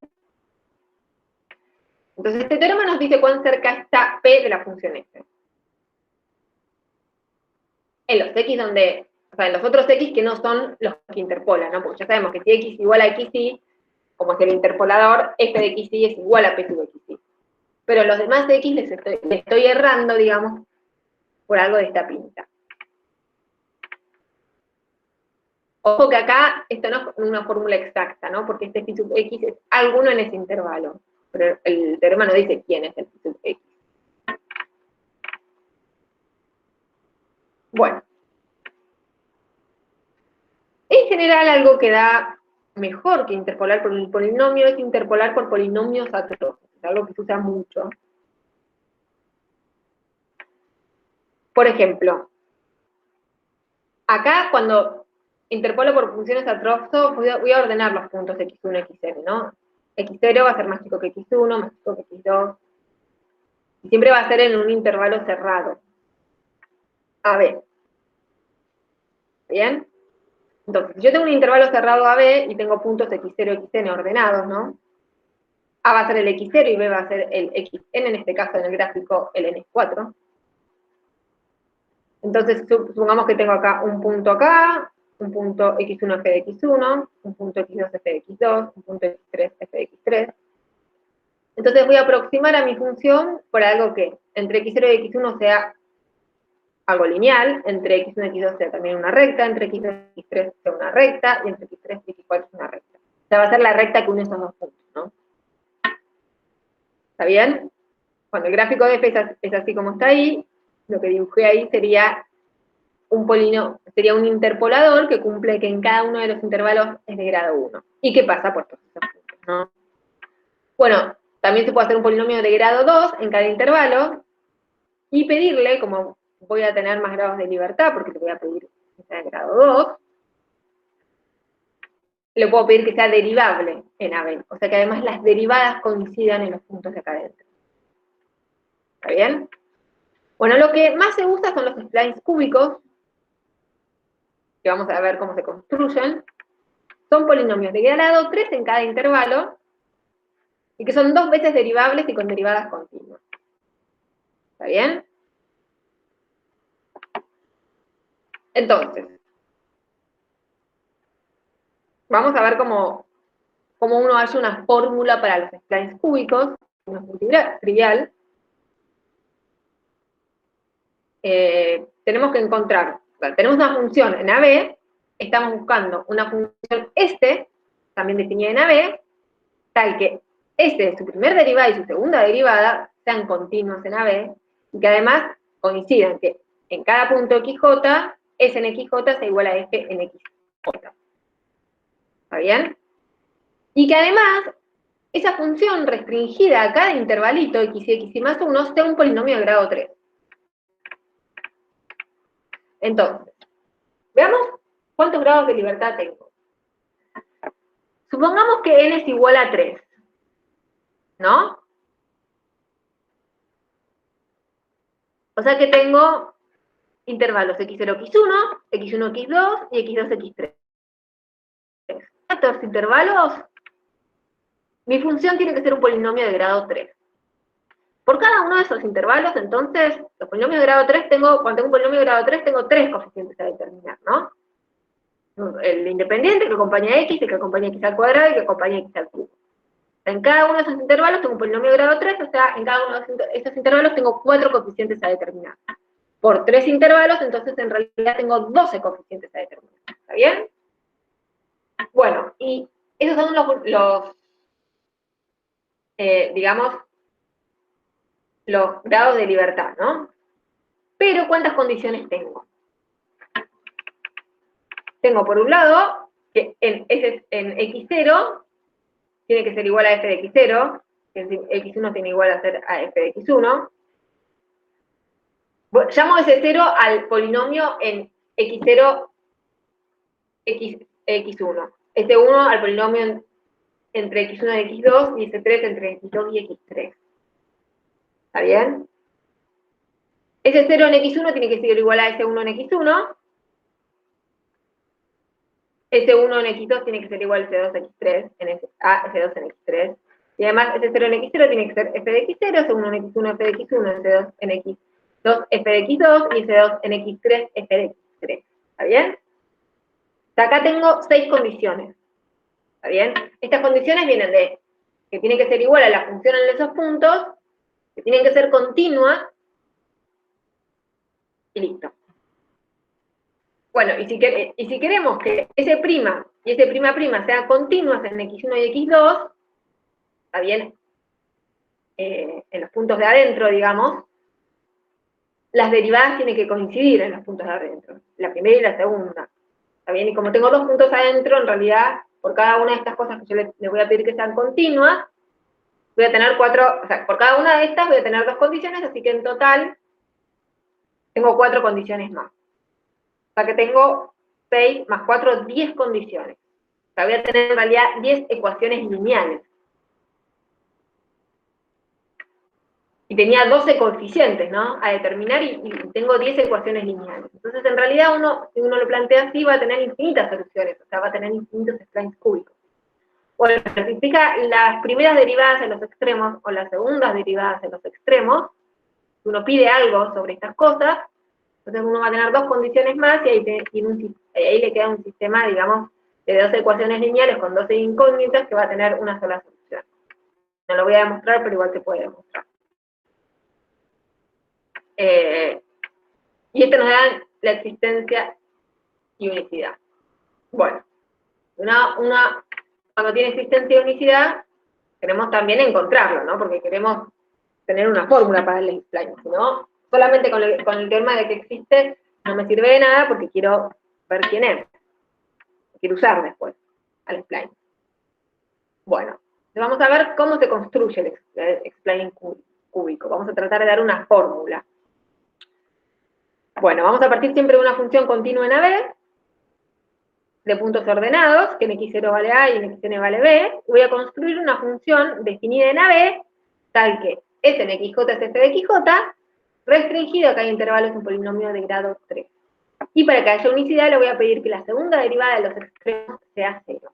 Entonces este teorema nos dice cuán cerca está p de la función f. En los x donde, o sea, en los otros x que no son los que interpolan, ¿no? Porque ya sabemos que si x igual a xy, como es el interpolador, f de xy es igual a p sub xy. Pero los demás x les estoy errando, digamos, por algo de esta pinta. Ojo que acá esto no es una fórmula exacta, ¿no? Porque este phi sub x es alguno en ese intervalo. Pero el teorema no dice quién es el phi sub x. Bueno. En general, algo que da mejor que interpolar por el polinomio es interpolar por polinomios atrofos. Es algo que se usa mucho. Por ejemplo, acá cuando interpolo por funciones atrofos, voy a ordenar los puntos x1, xn, ¿no? x0 va a ser más chico que x1, más chico que x2. Y siempre va a ser en un intervalo cerrado. AB. ¿Bien? Entonces, yo tengo un intervalo cerrado AB y tengo puntos x0, xn ordenados, ¿no? A va a ser el x0 y B va a ser el xn, en este caso en el gráfico el n4. Entonces, supongamos que tengo acá, un punto x1 f de x1, un punto x2 f de x2, un punto x3 f de x3. Entonces voy a aproximar a mi función por algo que entre x0 y x1 sea algo lineal, entre x1 y x2 sea también una recta, entre x2 y x3 sea una recta, y entre x3 y x4 sea una recta. O sea, va a ser la recta que une esos dos puntos, ¿no? ¿Está bien? Cuando el gráfico de f es así como está ahí, lo que dibujé ahí sería sería un interpolador que cumple que en cada uno de los intervalos es de grado 1. ¿Y qué pasa por todos esos puntos, no? Bueno, también se puede hacer un polinomio de grado 2 en cada intervalo y pedirle, como voy a tener más grados de libertad, porque te voy a pedir que sea de grado 2, le puedo pedir que sea derivable en AB. O sea que además las derivadas coincidan en los puntos de acá adentro. ¿Está bien? Bueno, lo que más se usa son los splines cúbicos, que vamos a ver cómo se construyen. Son polinomios de grado 3 en cada intervalo, y que son 2 veces derivables y con derivadas continuas. ¿Está bien? Entonces, vamos a ver cómo uno hace una fórmula para los splines cúbicos, no es muy trivial. Tenemos que encontrar, bueno, tenemos una función en AB, estamos buscando una función también definida en AB, tal que su primer derivada y su segunda derivada sean continuos en AB, y que además coincidan que en cada punto XJ, S en XJ sea igual a F en XJ. ¿Está bien? Y que además, esa función restringida a cada intervalito, x y x y más 1, sea un polinomio de grado 3. Entonces, veamos cuántos grados de libertad tengo. Supongamos que n es igual a 3, ¿no? O sea que tengo intervalos x0, x1, x1, x2 y x2, x3. Estos intervalos, mi función tiene que ser un polinomio de grado 3. Por cada uno de esos intervalos, entonces, los polinomios de grado 3 cuando tengo un polinomio de grado 3, tengo 3 coeficientes a determinar, ¿no? El independiente que acompaña a x, el que acompaña a x al cuadrado y el que acompaña a x al cubo. En cada uno de esos intervalos tengo un polinomio de grado 3, o sea, en cada uno de esos intervalos tengo 4 coeficientes a determinar. Por 3 intervalos, entonces en realidad tengo 12 coeficientes a determinar. ¿Está bien? Bueno, y esos son digamos, los grados de libertad, ¿no? Pero, ¿cuántas condiciones tengo? Tengo, por un lado, que en x0 tiene que ser igual a f de x0, que x1 tiene igual a ser a f de x1. Llamo ese 0 al polinomio en x0, x1. Ese 1 al polinomio entre x1 y x2, y ese 3 entre x2 y x3. ¿Está bien? Ese 0 en x1 tiene que ser igual a ese 1 en x1. Ese 1 en x2 tiene que ser igual a ese 2 en x3, a ese 2 en x3. Y además ese 0 en x0 tiene que ser f de x0, ese 1 en x1 f de x1, ese 2 en x2 f de x2 y ese 2 en x3 f de x3. ¿Está bien? Acá tengo 6 condiciones. ¿Está bien? Estas condiciones vienen de que tiene que ser igual a la función en esos puntos, que tienen que ser continuas, y listo. Bueno, y si queremos que ese prima y ese prima prima sean continuas en x1 y x2, ¿está bien? En los puntos de adentro, digamos, las derivadas tienen que coincidir en los puntos de adentro, la primera y la segunda. ¿Está bien? Y como tengo 2 puntos adentro, en realidad, por cada una de estas cosas que yo le voy a pedir que sean continuas, voy a tener 4, o sea, por cada una de estas voy a tener 2 condiciones, así que en total tengo 4 condiciones más. O sea que tengo 6 más 4, 10 condiciones. O sea, voy a tener en realidad 10 ecuaciones lineales. Y tenía 12 coeficientes, ¿no? A determinar y tengo 10 ecuaciones lineales. Entonces, en realidad, si uno lo plantea así, va a tener infinitas soluciones, o sea, va a tener infinitos splines cúbicos. Bueno, si fija las primeras derivadas en los extremos o las segundas derivadas en los extremos, uno pide algo sobre estas cosas, entonces uno va a tener 2 condiciones más y ahí le queda un sistema, digamos, de 12 ecuaciones lineales con 12 incógnitas que va a tener una sola solución. No lo voy a demostrar, pero igual se puede demostrar. Y esto nos da la existencia y unicidad. Bueno, cuando tiene existencia y unicidad, queremos también encontrarlo, ¿no? Porque queremos tener una fórmula para el spline, si no, solamente con el tema de que existe no me sirve de nada porque quiero ver quién es. Quiero usar después al spline. Bueno, vamos a ver cómo se construye el spline cúbico. Vamos a tratar de dar una fórmula. Bueno, vamos a partir siempre de una función continua en AB, de puntos ordenados, que en x0 vale A y en xn vale B. Voy a construir una función definida en AB, tal que S en xj es f de xj, restringido a cada intervalo es un polinomio de grado 3. Y para que haya unicidad le voy a pedir que la segunda derivada de los extremos sea 0.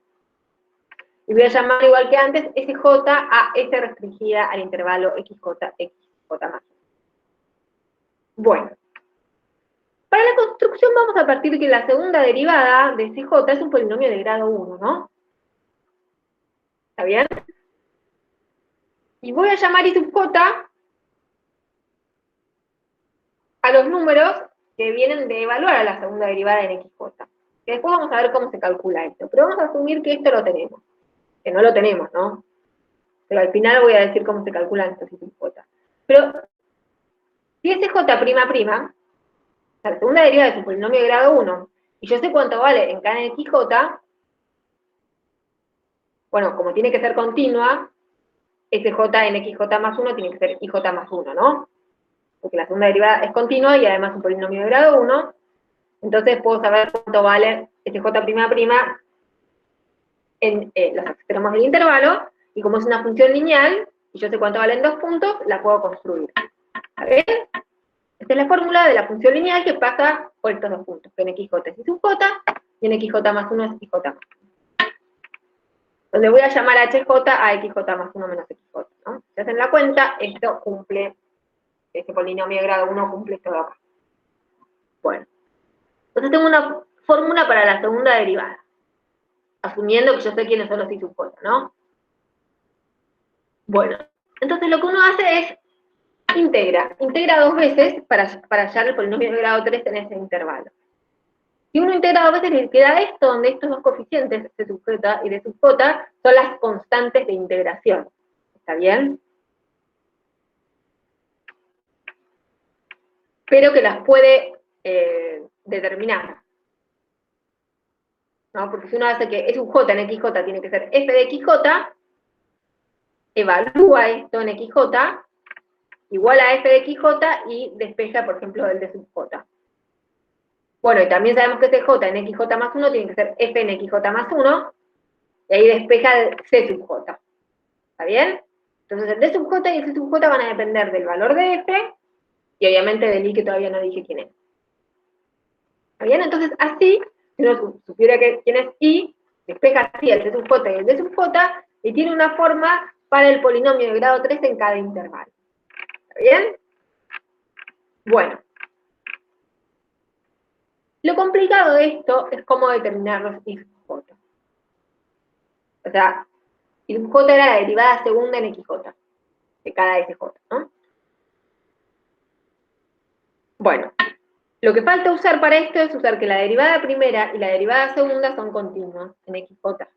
Y voy a llamar, igual que antes, SJ a S restringida al intervalo xj, xj más. Bueno, para la construcción vamos a partir que la segunda derivada de CJ es un polinomio de grado 1, ¿no? ¿Está bien? Y voy a llamar I sub J a los números que vienen de evaluar a la segunda derivada en XJ. Que después vamos a ver cómo se calcula esto. Pero vamos a asumir que esto lo tenemos. Que no lo tenemos, ¿no? Pero al final voy a decir cómo se calculan estos I sub J. Pero si es J prima prima, la segunda derivada es un polinomio de grado 1, y yo sé cuánto vale en cada XJ, bueno, como tiene que ser continua, SJ en XJ más 1 tiene que ser IJ más 1, ¿no? Porque la segunda derivada es continua y además un polinomio de grado 1, entonces puedo saber cuánto vale SJ prima prima en los extremos del intervalo, y como es una función lineal, y yo sé cuánto vale en 2 puntos, la puedo construir. ¿Está bien? Esta es la fórmula de la función lineal que pasa por estos 2 puntos, que en XJ es I sub J, y en XJ más 1 es IJ más 1. Donde voy a llamar a HJ a XJ más 1 menos XJ, ¿no? Si hacen la cuenta, esto cumple, este polinomio de grado 1 cumple todo acá. Bueno, entonces tengo una fórmula para la segunda derivada, asumiendo que yo sé quiénes son los I sub J, ¿no? Bueno, entonces lo que uno hace es integra 2 veces para hallar el polinomio de grado 3 en ese intervalo. Si uno integra 2 veces, le queda esto, donde estos dos coeficientes, C sub J y D sub J, son las constantes de integración. ¿Está bien? Pero que las puede determinar. ¿No? Porque si uno hace que es un J en XJ tiene que ser F de XJ, evalúa esto en XJ, igual a F de XJ y despeja, por ejemplo, el D sub J. Bueno, y también sabemos que ese J en XJ más 1 tiene que ser F en XJ más 1, y ahí despeja el C sub J. ¿Está bien? Entonces el D sub J y el C sub J van a depender del valor de F, y obviamente del I que todavía no dije quién es. ¿Está bien? Entonces así, si uno supiera quién es I, despeja así el C sub J y el D sub J, y tiene una forma para el polinomio de grado 3 en cada intervalo. ¿Está bien? Bueno. Lo complicado de esto es cómo determinar los I sub J. O sea, I sub J era la derivada segunda en XJ, de cada SJ, ¿no? Bueno, lo que falta usar para esto es usar que la derivada primera y la derivada segunda son continuas en XJ.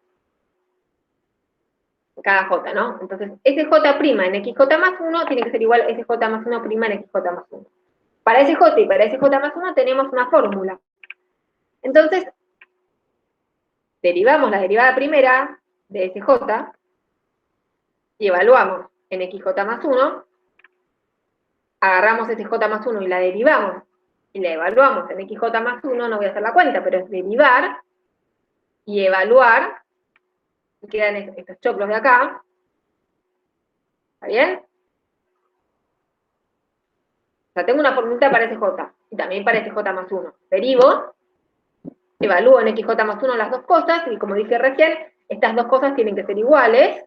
En cada J, ¿no? Entonces, SJ' en XJ más 1 tiene que ser igual a SJ más 1' en XJ más 1. Para SJ y para SJ más 1 tenemos una fórmula. Entonces, derivamos la derivada primera de SJ y evaluamos en XJ más 1, agarramos SJ más 1 y la derivamos y la evaluamos en XJ más 1, no voy a hacer la cuenta, pero es derivar y evaluar, y quedan estos choclos de acá. ¿Está bien? O sea, tengo una formulita para SJ y también para SJ más 1. Derivo, evalúo en XJ más 1 las dos cosas, y como dije recién, estas dos cosas tienen que ser iguales,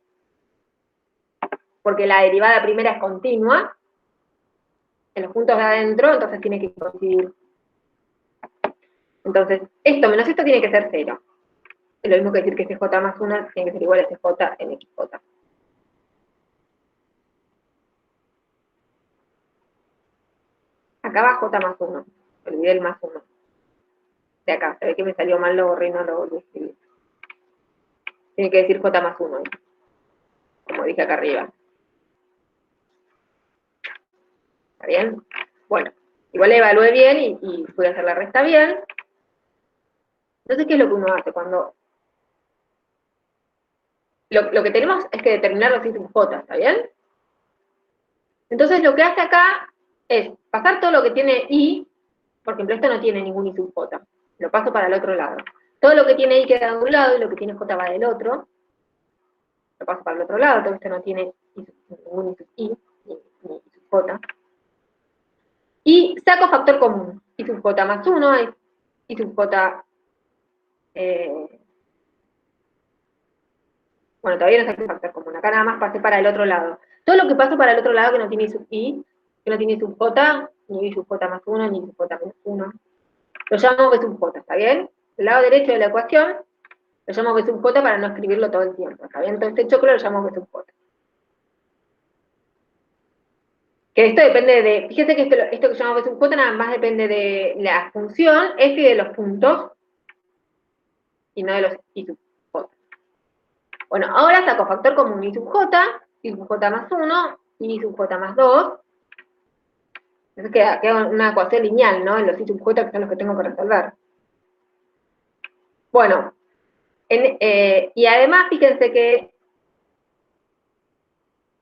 porque la derivada primera es continua, en los puntos de adentro, entonces tiene que coincidir. Entonces, esto menos esto tiene que ser 0. Es lo mismo que decir que SJ más 1 tiene que ser igual a SJ en XJ. Acá va J más 1. Olvidé el más 1. De acá, se ve que me salió mal, lo borré y no lo volví a escribir. Tiene que decir J más 1, como dije acá arriba. ¿Está bien? Bueno, igual evalué bien y fui a hacer la resta bien. Entonces, ¿qué es lo que uno hace? Cuando lo que tenemos es que determinar los I sub J, ¿está bien? Entonces, lo que hace acá es pasar todo lo que tiene I, por ejemplo, esto no tiene ningún I sub J, lo paso para el otro lado. Todo lo que tiene I queda de un lado y lo que tiene J va del otro, lo paso para el otro lado, todo esto no tiene ningún I sub I, ni I sub J. Y saco factor común, I sub J más 1, I sub J... bueno, todavía no saqué factor común, acá nada más pasé para el otro lado. Todo lo que paso para el otro lado que no tiene I sub I, que no tiene sub j, ni b sub j más 1, ni sub j menos 1. Lo llamo b sub j, ¿está bien? El lado derecho de la ecuación lo llamo b sub j para no escribirlo todo el tiempo, ¿está bien? Entonces este choclo lo llamo b sub j. Que esto depende de, fíjense que esto que llamamos b sub j nada más depende de la función f y de los puntos, y no de los i sub j. Bueno, ahora saco factor común i sub j, i sub j más 1, i sub j más 2. Entonces queda una ecuación lineal, ¿no? En los i sub j que son los que tengo que resolver. Bueno, y además fíjense que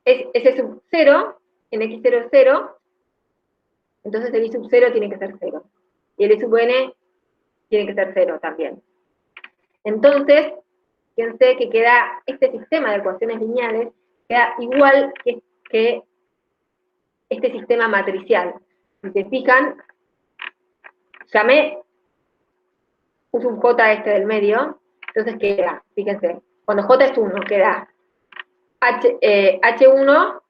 es S sub 0, en x0 es 0, entonces el i sub 0 tiene que ser 0. Y el i sub n tiene que ser 0 también. Entonces, fíjense que queda este sistema de ecuaciones lineales, queda igual que este sistema matricial. Si se fijan, llamé U sub j este del medio, entonces queda, fíjense, cuando j es 1, queda H1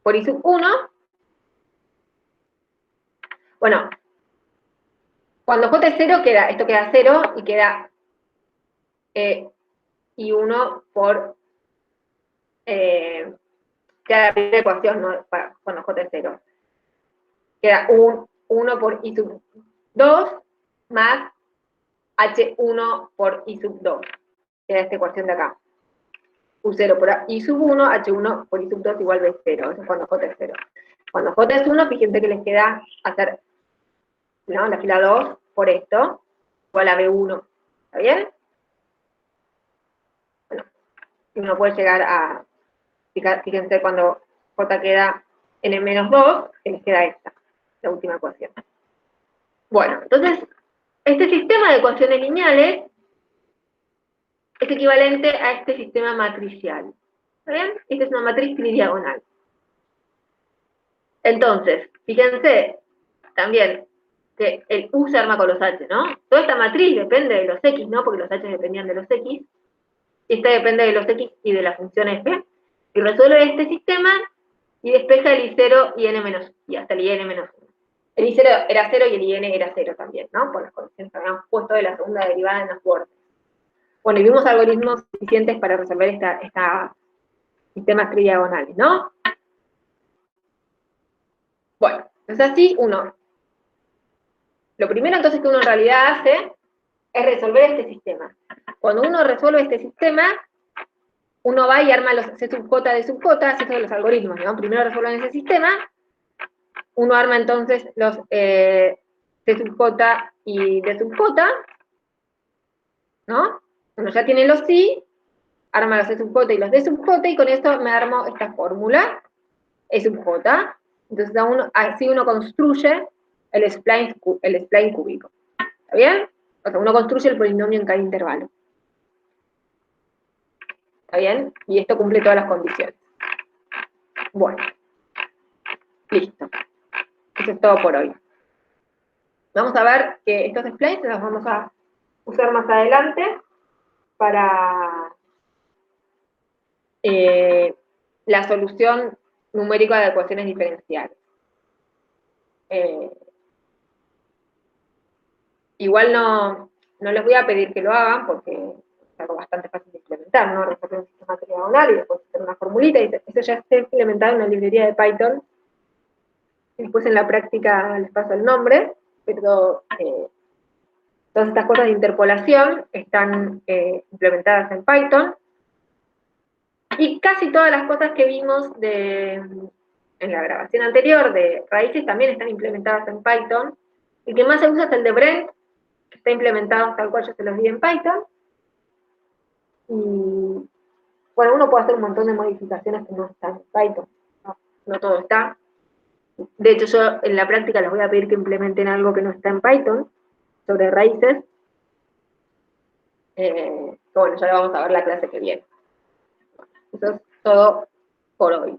por I sub 1. Bueno, cuando j es 0, esto queda 0 y queda I1 por queda la primera ecuación, ¿no? Cuando j es 0. Queda 1 por I sub 2 más H1 por I sub 2. Queda esta ecuación de acá. U0 por I sub 1, H1 por I sub 2 igual B0. Eso es cuando J es 0. Cuando J es 1, fíjense que les queda hacer, ¿no?, la fila 2 por esto, igual a B1. ¿Está bien? Bueno, y uno puede llegar a, fíjense, cuando J queda en menos 2, que les queda esta, la última ecuación. Bueno, entonces, este sistema de ecuaciones lineales es equivalente a este sistema matricial. ¿Está bien? Esta es una matriz tridiagonal. Entonces, fíjense también que el U se arma con los H, ¿no? Toda esta matriz depende de los X, ¿no? Porque los H dependían de los X. Y esta depende de los X y de la función F. Y resuelve este sistema y despeja el I0 y N menos, y hasta el IN menos 1. El I0 era 0 y el IN era 0 también, ¿no? Por las condiciones que habíamos puesto de la segunda derivada en los bordes. Bueno, y vimos algoritmos suficientes para resolver esta sistemas tridiagonales, ¿no? Bueno, entonces así lo primero entonces que uno en realidad hace es resolver este sistema. Cuando uno resuelve este sistema, uno va y arma los C sub J, D sub J, así son los algoritmos, ¿no? Primero resuelven ese sistema, uno arma entonces los C sub J y D sub J, ¿no? Uno ya tiene los I, arma los C sub J y los D sub J, y con esto me armo esta fórmula, E sub J. Entonces así uno construye el spline cúbico. ¿Está bien? O sea, uno construye el polinomio en cada intervalo. ¿Está bien? Y esto cumple todas las condiciones. Bueno. Listo. Eso es todo por hoy. Vamos a ver que estos splines los vamos a usar más adelante para la solución numérica de ecuaciones diferenciales. Igual no les voy a pedir que lo hagan porque es algo bastante fácil de implementar, ¿no? Resolver un sistema tridiagonal y después hacer una formulita, y eso ya está implementado en una librería de Python. Y después en la práctica les paso el nombre, pero todas estas cosas de interpolación están implementadas en Python. Y casi todas las cosas que vimos en la grabación anterior de raíces también están implementadas en Python. El que más se usa es el de Brent, que está implementado tal cual yo se los di en Python. Y bueno, uno puede hacer un montón de modificaciones que no están en Python. No todo está. De hecho, yo en la práctica les voy a pedir que implementen algo que no está en Python, sobre raíces. Bueno, ya lo vamos a ver la clase que viene. Eso es todo por hoy.